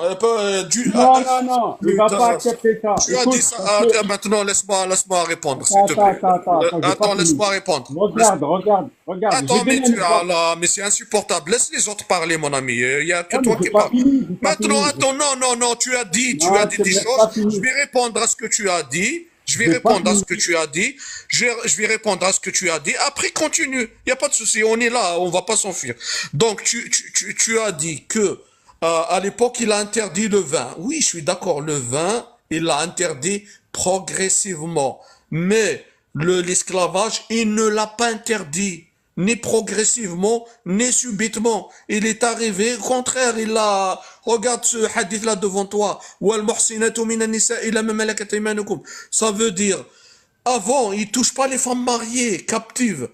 Non, il va pas accepter ça. Tu as Écoute, dit ça. parce que- Maintenant, laisse-moi répondre, s'il te plaît. Attends, j'ai pas Attends, fini. laisse-moi répondre. Regarde. Attends, J'ai mais donné un exemple. mais c'est insupportable. Laisse les autres parler, mon ami. Il y a que Non, toi mais qui j'ai pas parles. fini, j'ai pas Maintenant, fini. attends, non, tu as dit Non, des c'est choses. pas fini. Je vais répondre à ce que tu as dit. Je vais J'ai pas répondre à fini. ce que tu as dit. Je vais répondre à ce que tu as dit. Après, continue. Il n'y a pas de souci. On est là. On va pas s'enfuir. Donc, tu as dit que, à l'époque, il a interdit le vin. Oui, je suis d'accord. Le vin, il l'a interdit progressivement. Mais, l'esclavage, il ne l'a pas interdit. Ni progressivement, ni subitement. Il est arrivé, au contraire, regarde ce hadith là devant toi. Ça veut dire, avant, il touche pas les femmes mariées, captives.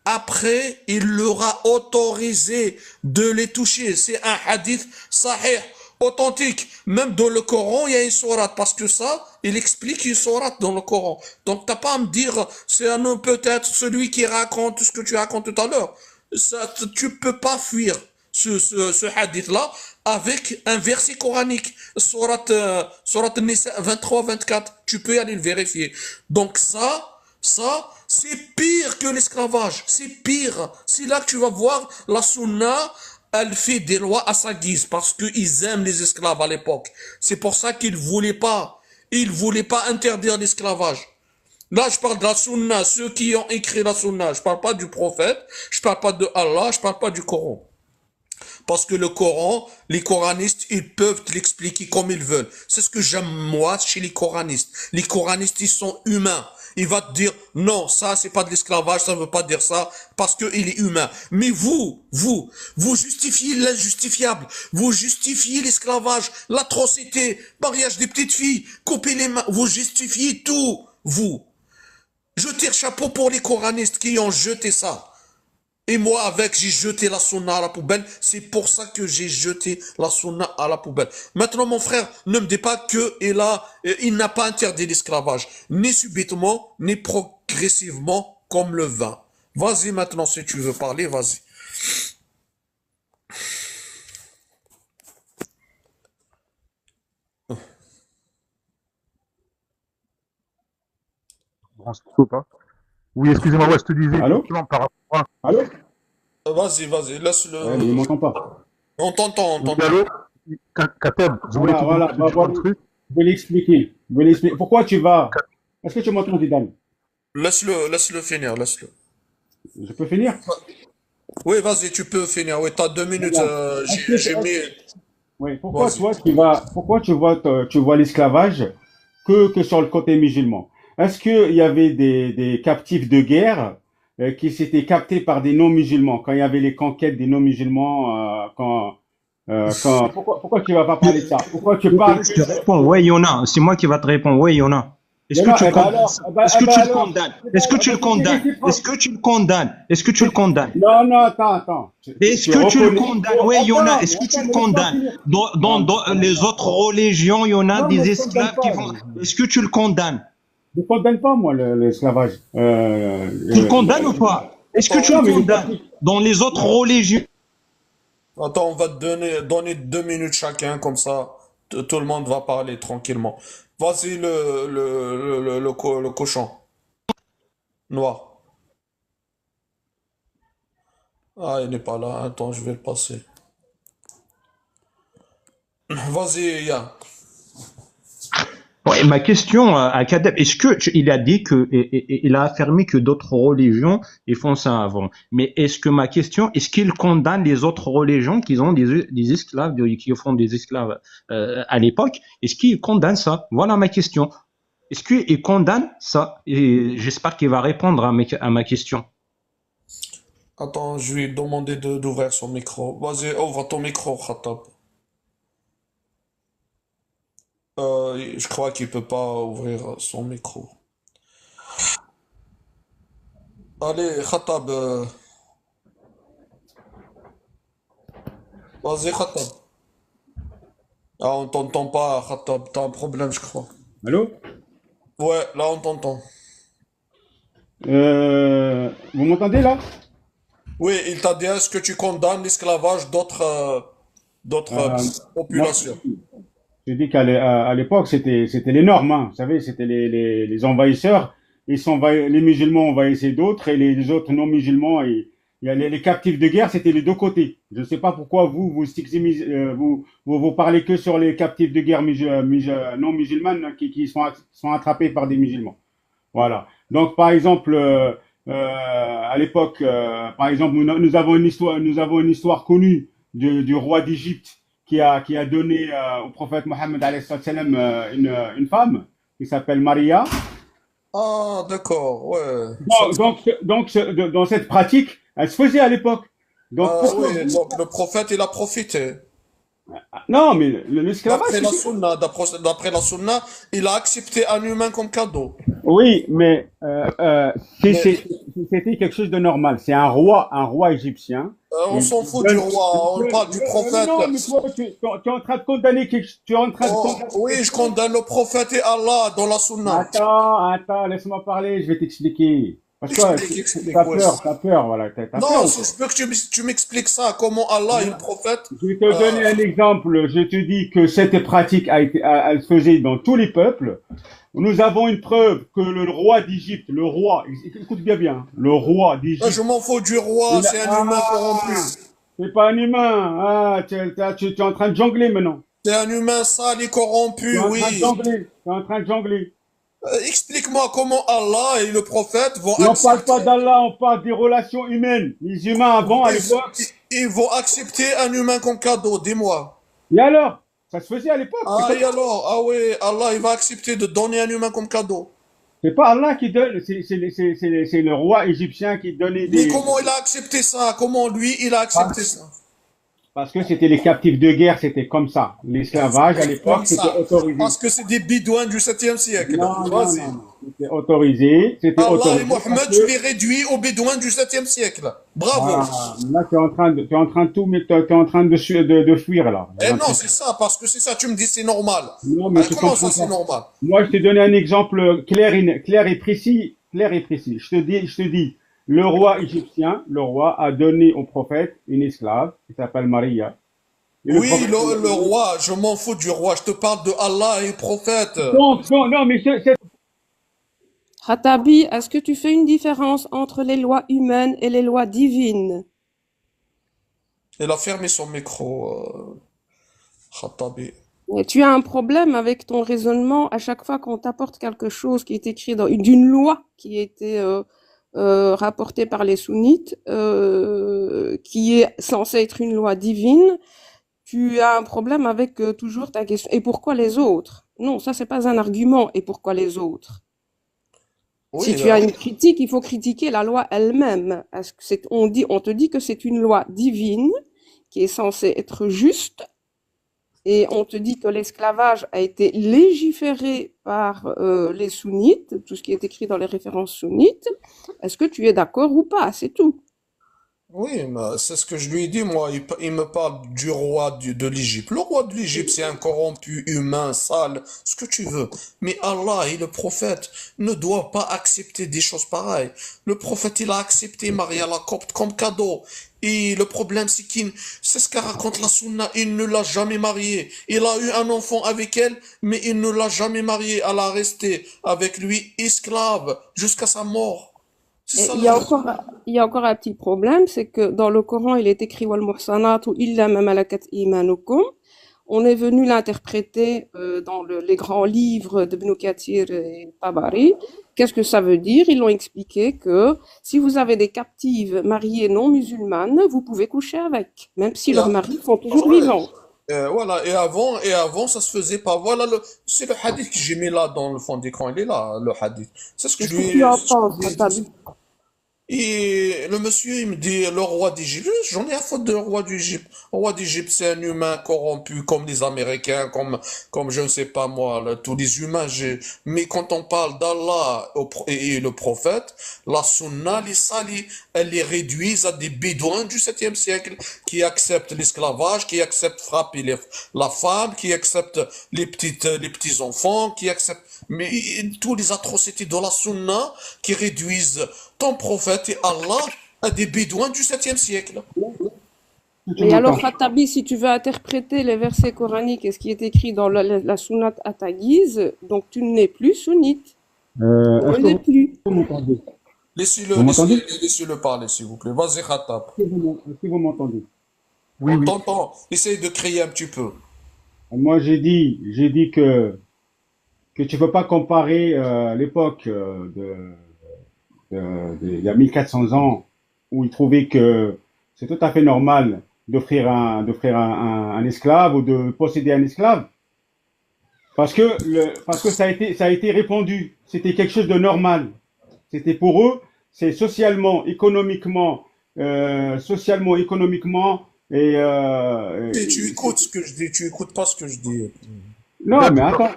Après, il leur a autorisé de les toucher. C'est un hadith sahih, authentique. Même dans le Coran, il y a une sourate. Parce que ça, il explique une sourate dans le Coran. Donc, t'as pas à me dire, c'est un homme peut-être celui qui raconte ce que tu racontes tout à l'heure. Ça, tu peux pas fuir ce hadith-là avec un verset coranique. Surat Nisa 23-24. Tu peux aller le vérifier. Donc ça, c'est pire que l'esclavage. C'est pire. C'est là que tu vas voir la sunna, elle fait des lois à sa guise parce qu'ils aiment les esclaves à l'époque. C'est pour ça qu'ils voulaient pas interdire l'esclavage. Là, je parle de la sunna, ceux qui ont écrit la sunna. Je parle pas du prophète, je parle pas de Allah, je parle pas du Coran. Parce que le Coran, les coranistes, ils peuvent l'expliquer comme ils veulent. C'est ce que j'aime moi chez les coranistes. Les coranistes, ils sont humains. Il va te dire, non, ça, c'est pas de l'esclavage, ça ne veut pas dire ça, parce qu'il est humain. Mais vous justifiez l'injustifiable. Vous justifiez l'esclavage, l'atrocité, mariage des petites filles, couper les mains. Vous justifiez tout, vous. Je tire chapeau pour les coranistes qui ont jeté ça. Et moi, j'ai jeté la sunna à la poubelle. C'est pour ça que j'ai jeté la sunna à la poubelle. Maintenant, mon frère, ne me dis pas il n'a pas interdit l'esclavage. Ni subitement, ni progressivement, comme le vin. Vas-y maintenant, si tu veux parler, vas-y. Bon, c'est chaud, hein. Oui, excusez-moi, ouais, je te disais, Allô? effectivement, par rapport à... Allô? Vas-y, Ouais, laisse-le. mais il m'entend pas. On t'entend, on Oui, t'entend. allô? Katem, je voulais Voilà, te dire un truc. je vais l'expliquer. Pourquoi tu vas... Est-ce que tu m'entends, Zidane? Laisse-le finir, laisse-le. Je peux finir? Oui, vas-y, tu peux finir. Oui, t'as 2 minutes. Voilà. J'ai mis. Oui, pourquoi Vas-y. tu vois l'esclavage que sur le côté musulman? Est-ce qu'il y avait des captifs de guerre qui s'étaient captés par des non-musulmans quand il y avait les conquêtes des non-musulmans pourquoi tu vas pas parler de ça? Pourquoi tu parles? Je te réponds, ouais, il y en a. C'est moi qui va te répondre, ouais, il y en a. Est-ce que tu condamnes ça? Est-ce que tu le condamnes? Est-ce que tu le condamnes? Est-ce que tu le condamnes? Est-ce que tu le condamnes? Non, attends. Est-ce que tu le condamnes? Oui, il y en a. Est-ce que tu le condamnes? Dans les autres religions, il y en a des esclaves qui vont. Est-ce que tu le condamnes? Je ne condamne pas, moi, l'esclavage. Tu le condamnes ou pas? Est-ce que tu le condamnes? Dans les autres religions. Attends, on va te donner 2 minutes chacun, comme ça, tout le monde va parler tranquillement. Vas-y, le cochon. Noir. Ah, il n'est pas là. Attends, je vais le passer. Vas-y, Yann. Ouais, ma question à Kadeb, il a dit il a affirmé que d'autres religions ils font ça avant. Mais est-ce qu'il condamne les autres religions qui ont des esclaves, qui font des esclaves à l'époque? Est-ce qu'il condamne ça? Voilà ma question. Est-ce qu'il condamne ça? Et j'espère qu'il va répondre à ma question. Attends, je lui ai demandé d'ouvrir son micro. Vas-y, ouvre ton micro, Khattab. Je crois qu'il peut pas ouvrir son micro. Allez, Khattab. Vas-y, Khattab. Ah, on t'entend pas, Khattab. T'as un problème, je crois. Allô? Ouais, là, on t'entend. Vous m'entendez là? Oui, il t'a dit, est-ce que tu condamnes l'esclavage d'autres Moi, populations? je dis à l'époque, c'était les normes, hein. Vous savez, c'était les envahisseurs. Les musulmans envahissaient d'autres et les autres non-musulmans. Et, il y a les captifs de guerre, c'était les deux côtés. Je ne sais pas pourquoi vous parlez que sur les captifs de guerre non-musulmanes qui sont attrapés par des musulmans. Voilà. Donc, par exemple, à l'époque, par exemple, nous avons une histoire connue du roi d'Égypte qui a donné au prophète Mohammed alayhi salam une femme qui s'appelle Maria. Ah, d'accord, ouais. Dans cette pratique, elle se faisait à l'époque. Donc, Oui, donc le prophète, il a profité. non, mais l'esclavage. D'après la sunna, il a accepté un humain comme cadeau. Oui, mais c'était quelque chose de normal. C'est un roi égyptien. On s'en fout du roi, on parle du prophète. Non, mais toi, tu es en train de condamner tu es en train de Oui, je condamne le prophète et Allah dans la sunna. Attends, laisse-moi parler, je vais t'expliquer. Parce que Explique, t'as ouais. peur, t'as peur, voilà, t'as peur Non, ou quoi? je veux que tu m'expliques ça, comment Allah et le prophète. Je vais te donner un exemple. Je te dis que cette pratique elle se faisait dans tous les peuples. Nous avons une preuve que le roi d'Égypte, le roi, écoute bien bien, hein, le roi Je d'Égypte, m'en fous du roi, il a, c'est un humain corrompu. c'est pas un humain, tu es en train de jongler maintenant. C'est un humain sale et Tu corrompu, es en train de oui. jongler, tu es en train de jongler. Explique-moi comment Allah et le prophète vont Et on parle accepter. pas d'Allah, on parle des relations humaines. Les humains avant, à l'époque. Ils vont accepter un humain comme cadeau, dis-moi. Et alors? Ça se faisait à l'époque, c'est Ah, comme et alors? Ah oui, Allah, il va accepter de donner un humain comme cadeau. c'est pas Allah qui donne, c'est le roi égyptien qui donnait Mais des. comment il a accepté ça? Comment lui, il a accepté ça? Parce que c'était les captifs de guerre, c'était comme ça. L'esclavage à l'époque, Comme c'était ça. autorisé. Parce que c'est des bidouins du 7e siècle. Non, non, Vas-y. non, non. C'était autorisé, c'était Allah autorisé. et Mohammed, tu les réduis aux bédouins du 7e siècle. Bravo. Là, tu es en train de, tu es en train de tout, mais tu es en train de fuir, là. Eh non, c'est ça, parce que c'est ça, tu me dis c'est normal. Non, mais tu Comment ça comprends c'est pas. normal? Moi, je t'ai donné un exemple clair et précis, clair et précis. Je te dis, le roi égyptien, le roi a donné au prophète une esclave qui s'appelle Maria. Et le Oui, prophète, le roi, je m'en fous du roi, je te parle de Allah et prophète. non, mais Khatabi, est-ce que tu fais une différence entre les lois humaines et les lois divines? Il a fermé son micro, Khattabi. Et tu as un problème avec ton raisonnement à chaque fois qu'on t'apporte quelque chose qui est écrit d'une loi qui a été rapportée par les sunnites, qui est censée être une loi divine. Tu as un problème avec toujours ta question. Et pourquoi les autres? Non, ça c'est pas un argument. Et pourquoi les autres? Si Oui, tu as une critique, il faut critiquer la loi elle-même. Est-ce que on te dit que c'est une loi divine qui est censée être juste, et on te dit que l'esclavage a été légiféré par les sunnites, tout ce qui est écrit dans les références sunnites. Est-ce que tu es d'accord ou pas? C'est tout. oui, mais c'est ce que je lui ai dit, moi. Il me parle du roi de l'Égypte. Le roi de l'Égypte, c'est un corrompu, humain, sale, ce que tu veux. Mais Allah et le prophète ne doivent pas accepter des choses pareilles. Le prophète, il a accepté Maria la copte comme cadeau. Et le problème, c'est ce qu'a raconte la Sunna. Il ne l'a jamais mariée. Il a eu un enfant avec elle, mais il ne l'a jamais mariée. Elle a resté avec lui esclave jusqu'à sa mort. C'est Et ça il y a encore un petit problème, c'est que dans le Coran, il est écrit wal muhsanatu illa ma malakat imanukum. On est venu l'interpréter dans les grands livres d'Ibn Kathir et Tabari. Qu'est-ce que ça veut dire? Ils l'ont expliqué que si vous avez des captives mariées non musulmanes, vous pouvez coucher avec, même si leurs maris sont toujours vivants. Voilà, et avant, ça se faisait pas. Voilà, c'est le hadith que j'ai mis là dans le fond d'écran. Il est là, le hadith. C'est ce que Qu'est-ce je que lui tu en ai penses, dit. Khatabi? Et le monsieur, il me dit, le roi d'Égypte, j'en ai à faute de roi d'Égypte. Le roi d'Égypte, c'est un humain corrompu, comme les Américains, comme je ne sais pas moi, là, tous les humains. Mais quand on parle d'Allah et le prophète, la sunna, les salis, elle les réduisent à des bédouins du 7e siècle, qui acceptent l'esclavage, qui acceptent frapper la femme, qui acceptent les petits enfants, qui acceptent, mais tous les atrocités de la sunna, qui réduisent ton prophète et Allah à des bédouins du 7e siècle. Mais alors, Khatabi, si tu veux interpréter les versets coraniques et ce qui est écrit dans la sunnate à ta guise, donc tu n'es plus sunnite. On ne l'est plus. vous m'entendez? Laissez-le parler, s'il vous plaît. Vas-y, Khattab. Est-ce que vous m'entendez? Oui, On oui. t'entend. Essaye de crier un petit peu. Moi, j'ai dit que tu peux pas comparer l'époque il y a 1400 ans où ils trouvaient que c'est tout à fait normal d'offrir un esclave ou de posséder un esclave parce que ça a été répandu. C'était quelque chose de normal. C'était pour eux, c'est socialement, économiquement Et tu écoutes ce que je dis, tu écoutes pas ce que je dis. non, mais attends.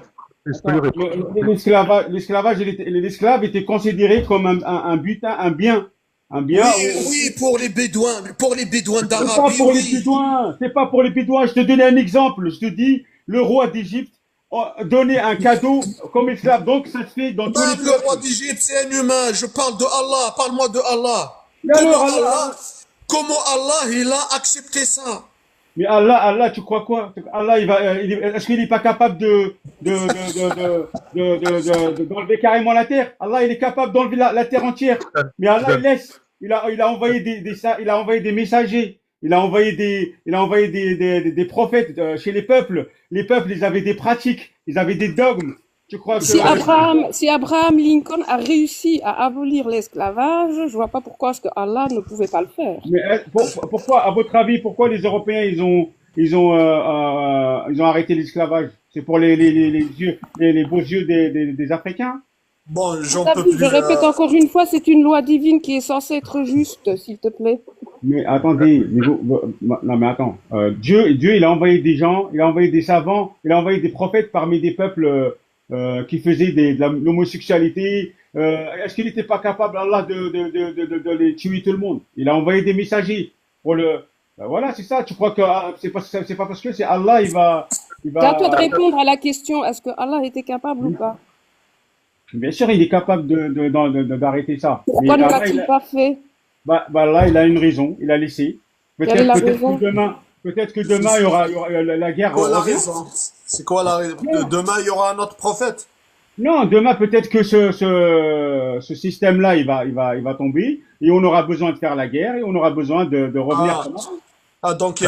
Espérez. L'esclave était considéré comme un butin, un bien. Oui, pour les bédouins C'est pas d'Arabie, pour les oui. Bédouins. C'est pas pour les Bédouins. Je te donne un exemple. Je te dis, le roi d'Égypte donner un cadeau comme esclave. Donc, ça se fait dans tous Même les le roi peuples. d'Égypte, c'est un humain. Je parle de Allah. Parle-moi de Allah. Et alors, Comment Allah, il a accepté ça? mais Allah, tu crois quoi? Allah, est-ce qu'il n'est pas capable d'enlever carrément la terre? Allah, il est capable d'enlever la terre entière. Mais Allah, il laisse. Il a envoyé il a envoyé des messagers. Il a envoyé des prophètes chez les peuples. Les peuples, ils avaient des pratiques. Ils avaient des dogmes. Tu crois que... Si Abraham Lincoln a réussi à abolir l'esclavage, je vois pas pourquoi est-ce que Allah ne pouvait pas le faire. Mais pourquoi, à votre avis, pourquoi les Européens ils ont arrêté l'esclavage? C'est pour les yeux, les beaux yeux des Africains? Bon, j'en peux plus. Je répète encore une fois, c'est une loi divine qui est censée être juste, s'il te plaît. Mais attendez, non mais attends, Dieu il a envoyé des gens, il a envoyé des savants, il a envoyé des prophètes parmi des peuples qui faisaient de l'homosexualité. Est-ce qu'il n'était pas capable, Allah, de les tuer tout le monde? Il a envoyé des messagers pour le... Ben voilà, c'est ça. Tu crois que c'est pas parce que c'est Allah, C'est à toi de répondre à la question, est-ce que Allah était capable ou pas? Bien sûr, il est capable d'arrêter ça. Pourquoi ne l'a-t-il pas fait? Bah là, il a une raison, il a laissé. Peut-être que demain, il y aura la guerre. Quoi la raison? C'est quoi la raison? Demain, il y aura un autre prophète? Non, demain, peut-être que ce système-là, il va tomber, et on aura besoin de faire la guerre, et on aura besoin de revenir. Donc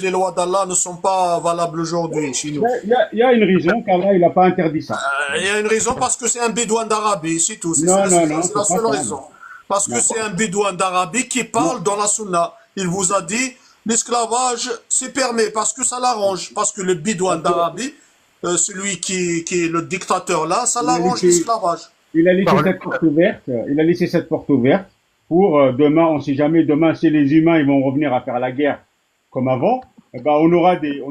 les lois d'Allah ne sont pas valables aujourd'hui chez nous. Il y a une raison qu'Allah, il n'a pas interdit ça. Il y a une raison parce que c'est un bédouin d'Arabie, c'est tout. C'est Non, la c'est seule pas ça. raison. Parce que c'est un bédouin d'Arabie qui parle dans la sunna. Il vous a dit, l'esclavage, c'est permis parce que ça l'arrange. Parce que le bédouin d'Arabie, celui qui est le dictateur là, ça l'arrange l'esclavage. Il a laissé cette porte ouverte. Il a laissé cette porte ouverte pour demain, on sait jamais, demain, si les humains, ils vont revenir à faire la guerre comme avant, eh ben, on aura des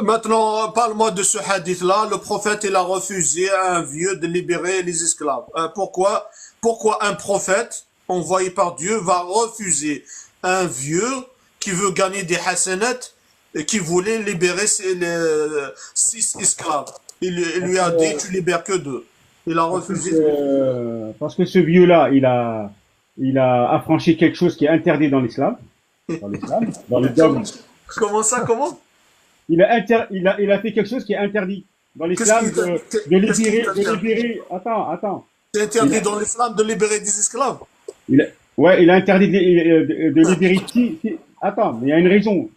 Maintenant, parle-moi de ce hadith-là. Le prophète, il a refusé à un vieux de libérer les esclaves. Pourquoi un prophète envoyé par Dieu va refuser un vieux qui veut gagner des hasanat et qui voulait libérer les 6 esclaves? Il lui a dit, tu libères que 2. Il a refusé. Parce que ce vieux-là, il a affranchi quelque chose qui est interdit dans l'islam. Dans le dogme. Comment ça, comment? Il a fait quelque chose qui est interdit dans l'islam de libérer. Attends. C'est interdit dans l'islam de libérer des esclaves? Il a interdit de libérer. Attends, mais il y a une raison.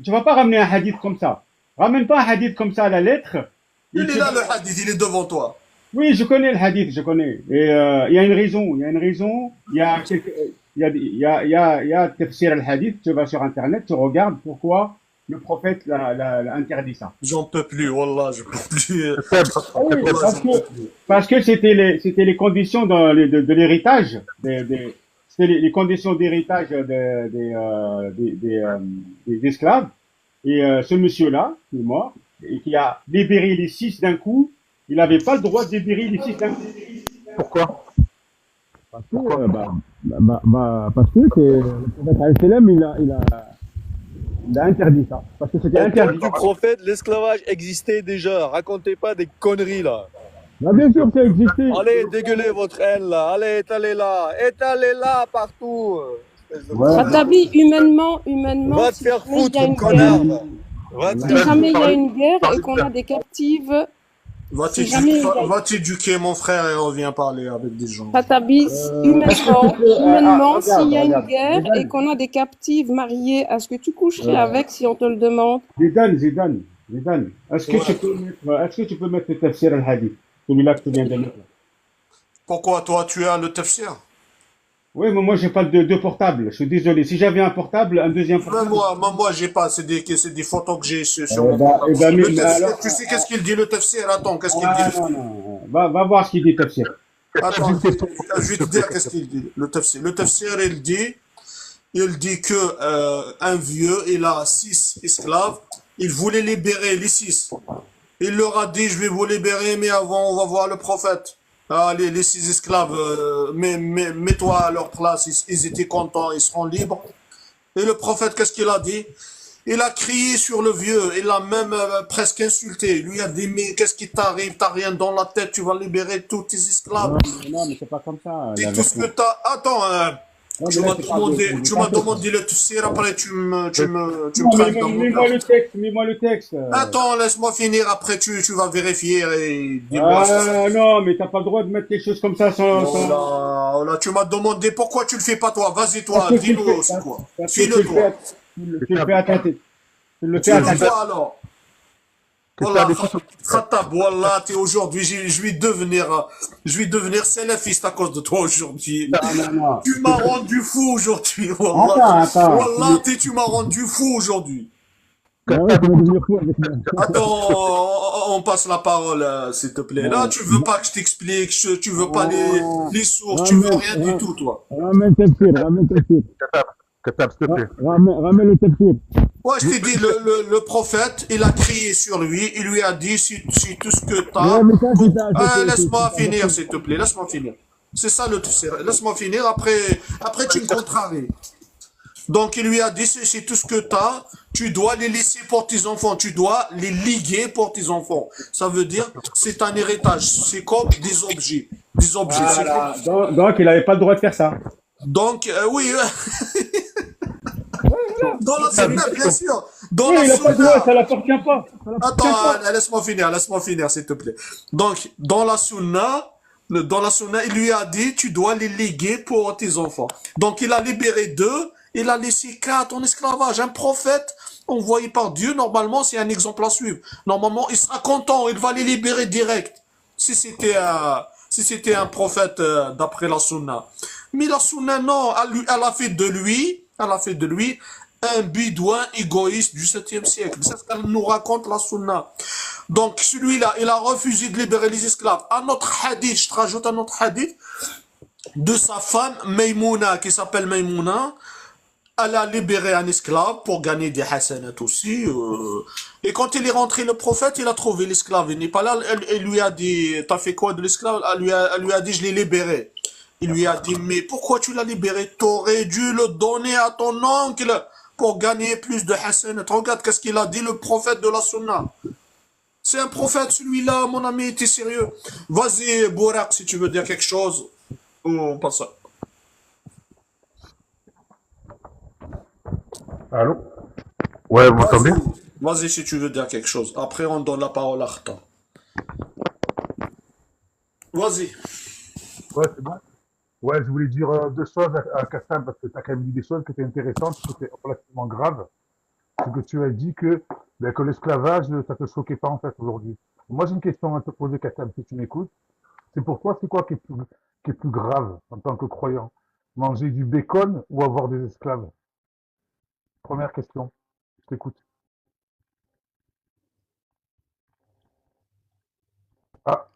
Tu vas pas ramener un hadith comme ça. Ramène pas un hadith comme ça à la lettre. Il est là, le hadith, il est devant toi. Oui, je connais le hadith, je connais. Et il y a une raison. Il y a tafsir al-hadith, tu vas sur internet, tu regardes pourquoi le prophète l'a interdit ça. J'en peux plus, wallah, je peux plus. Parce que c'était les conditions de l'héritage, c'était les conditions d'héritage des esclaves. Et ce monsieur-là, qui est mort, et qui a libéré les 6 d'un coup, il n'avait pas le droit de libérer les 6 d'un coup. Pourquoi? Parce que le prophète il a interdit ça. Parce que c'était interdit. Du prophète, l'esclavage existait déjà. Racontez pas des conneries là. Bah, bien sûr que ça existait. Allez, dégueulez votre haine là. Allez, étalez-la partout. Khatabi, humainement, Va te si faire jamais il y foutre, a une connard. guerre, Va te si faire jamais il y a une guerre et qu'on a des captives, Va t'éduquer, mon frère, et reviens parler avec des gens. Khatabi, humainement, regarde, s'il y a une regarde. guerre et qu'on a des captives mariées, est-ce que tu coucherais avec si on te le demande? Zidane. Est-ce que tu peux mettre le tafsir al-hadith? Celui-là que tu viens de mettre. Pourquoi toi, tu as le tafsir? Oui, mais moi, j'ai pas de portable. Je suis désolé. Si j'avais un portable, un deuxième portable. Moi, j'ai pas. C'est des photos que j'ai sur mon portable. Le tafsir, tu sais qu'est-ce qu'il dit, le tafsir? Attends, qu'est-ce qu'il dit? Non. Va voir ce qu'il dit, tafsir. Attends, je vais te dire qu'est-ce qu'il dit, le tafsir. Le tafsir, il dit que un vieux, il a 6 esclaves. Il voulait libérer les 6. Il leur a dit, je vais vous libérer, mais avant, on va voir le prophète. Les 6 esclaves, mets-toi à leur place. Ils étaient contents, ils seront libres. Et le prophète, qu'est-ce qu'il a dit? Il a crié sur le vieux, il l'a même presque insulté. Il lui a dit, mais qu'est-ce qui t'arrive? T'as rien dans la tête, tu vas libérer tous tes esclaves. Non, mais c'est pas comme ça. C'est La tout ce que version. t'as. Attends, Non, tu mais là, m'as c'est pas de. demandé, tu m'as demandé le tafsir, après tu me Non, mais traites dans mon mets-moi cœur. le texte, mets-moi le texte. Attends, laisse-moi finir, après tu vas vérifier et dis-moi si c'est... Ah, non, mais t'as pas le droit de mettre quelque chose comme ça Oh là, oh là, tu m'as demandé pourquoi tu le fais pas toi. Vas-y toi, parce que tu le dis-nous fais, aussi quoi. parce que tu Fais-le le fais, toi. tu le fais à ta tête. Tu le Tu fais à le ta dis tête. quoi alors? Que ça Wallah, des choses. Khatab, wallah, aujourd'hui, je vais devenir salafiste à cause de toi aujourd'hui. Non. Tu m'as rendu fou aujourd'hui, wallah. Attends. Wallah, tu m'as rendu fou aujourd'hui. Ah ouais, tu vas devenir fou avec moi. Attends, on passe la parole, s'il te plaît. Là, tu veux pas que je t'explique, tu veux pas les sources, tu veux rien du tout, toi. Ramène tafsir. Katab, s'il te plaît. Ramène le tafsir. Ouais, je t'ai dit, le prophète, il a crié sur lui, il lui a dit, si tout ce que t'as... Ouais, mais ça, c'est Laisse-moi finir, s'il te plaît, laisse-moi finir. C'est ça le tout, laisse-moi finir, après tu me contraries. Donc il lui a dit, c'est tout ce que t'as, tu dois les laisser pour tes enfants, tu dois les liguer pour tes enfants. Ça veut dire, c'est un héritage, c'est comme des objets. Des objets, c'est Voilà. Donc, il avait pas le droit de faire ça. donc, oui, dans la sunna, bien sûr. Dans Oui, la il a pas le droit, sunna. ça l'appartient pas. Attends, laisse-moi finir, s'il te plaît. Donc, dans la sunna, il lui a dit, tu dois les léguer pour tes enfants. Donc, il a libéré 2, il a laissé 4 en esclavage. Un prophète envoyé par Dieu, normalement, c'est un exemple à suivre. Normalement, il sera content, il va les libérer direct. Si c'était un prophète d'après la sunna. Mais la sunna, non, elle a fait de lui un bédouin égoïste du 7e siècle. C'est ce qu'elle nous raconte la sunna. Donc celui-là, il a refusé de libérer les esclaves. Un autre hadith, je te rajoute un autre hadith, de sa femme Maïmouna, qui s'appelle Maïmouna. Elle a libéré un esclave pour gagner des hasanat aussi. Et quand il est rentré, le prophète, il a trouvé l'esclave. Il n'est pas là. Elle lui a dit, t'as fait quoi de l'esclave? Elle lui a dit, je l'ai libéré. Il lui a dit, mais pourquoi tu l'as libéré? T'aurais dû le donner à ton oncle pour gagner plus de hasanat. Regarde qu'est-ce qu'il a dit, le prophète de la sunna. C'est un prophète, celui-là, mon ami, t'es sérieux? Vas-y, Bourak, si tu veux dire quelque chose. On passe ça. Allô? Ouais, vous m'entendez? Vas-y si tu veux dire quelque chose. Après, on donne la parole à Khta. Vas-y. Ouais, c'est bon. Ouais, je voulais dire 2 choses à Kassam parce que tu as quand même dit des choses qui étaient intéressantes, qui étaient relativement graves. C'est que tu as dit que l'esclavage, ça te choquait pas en fait aujourd'hui. Moi, j'ai une question à te poser, Kassam, si tu m'écoutes. C'est pour toi, c'est quoi qui est plus grave en tant que croyant? Manger du bacon ou avoir des esclaves? Première question. Je t'écoute. Ah,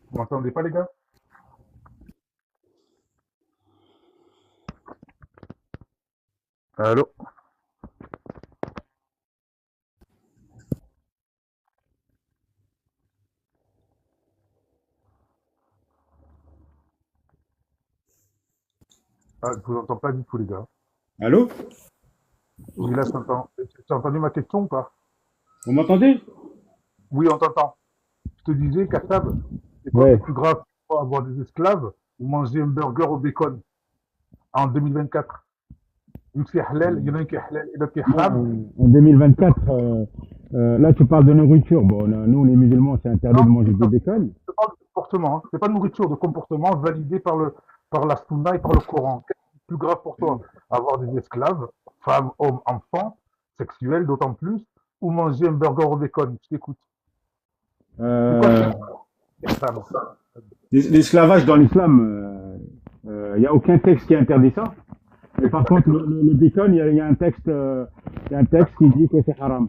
vous m'entendez pas, les gars? Allô? Ah, je vous entends pas du tout, les gars. Allô? Oui, là, je t'entends. Tu as entendu ma question ou pas? Vous m'entendez? Oui, on t'entend. Je te disais, Kassab, c'est quoi Ouais. le plus grave? Avoir des esclaves ou manger un burger au bacon en 2024? Vu que c'est halal, il y en a un qui est halal et l'autre qui est haram. En 2024, là, tu parles de nourriture. Bon, nous, les musulmans, c'est interdit de Non, manger du bacon. je parle de comportement. Hein. C'est pas de nourriture, de comportement validé par la Sunna et par le Coran. Qu'est-ce qui est plus grave pour toi? Avoir des esclaves, femmes, hommes, enfants, sexuels d'autant plus, ou manger un burger au bacon? Je t'écoute. C'est quoi Euh, l'islam? L'esclavage dans l'islam, il n'y a aucun texte qui interdit ça. Mais par contre, le bacon, il y a un texte, qui dit que c'est haram.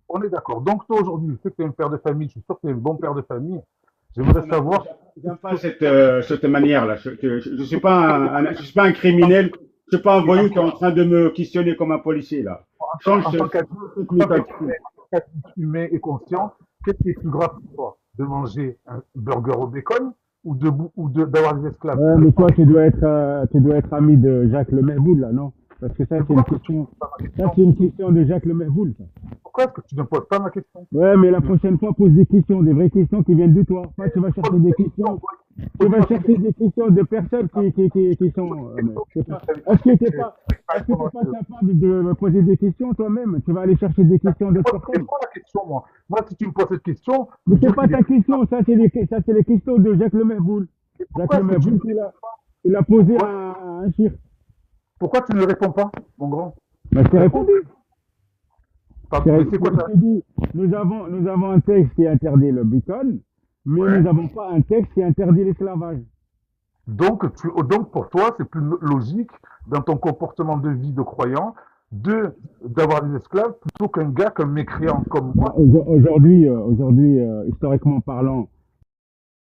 On est d'accord. Donc toi aujourd'hui, je sais que tu es un père de famille, je suis sûr que tu es un bon père de famille. J'aimerais savoir. J'aime pas cette manière-là. Je suis pas un criminel. Je suis pas un voyou qui est en train de me questionner comme un policier là. Change En tant qu'être cette méthode. humain et conscient, qu'est-ce qui est plus grave pour toi? De manger un burger au bacon ou d'avoir des esclaves? Mais toi, tu dois être ami de Jacques Le Merboul là, non? Parce que ça, Mais c'est une pourquoi est-ce que tu ne question, poses pas ma ça, question? c'est une question de Jacques Le Merboul, ça. Pourquoi est-ce que tu ne poses pas ma question? Ouais, mais la prochaine fois, pose des questions, des vraies questions qui viennent de toi. Pas, tu vas chercher Pose des des questions, questions, tu vas chercher des questions de personnes qui sont, mais je sais pas. Est-ce que t'es pas capable de me poser des questions toi-même? Tu vas aller chercher des questions d'autres C'est personnes. quoi la question, moi? Moi, si tu me poses cette question, je Mais veux c'est dire pas qu'il ta est... question, ça c'est les questions de Jacques Le Merboul. Jacques Pourquoi Le est-ce que tu Merboul, me... il a posé Pourquoi, à un chir. pourquoi tu ne réponds pas, mon grand? Mais je t'ai Réponds. répondu. Mais c'est quoi Je ça? t'ai dit, nous avons un texte qui interdit le bitcoin, mais Ouais. nous n'avons pas un texte qui interdit l'esclavage. Donc, donc, pour toi, c'est plus logique, dans ton comportement de vie de croyant, d'avoir des esclaves plutôt qu'un mécréant comme moi. Aujourd'hui, historiquement parlant,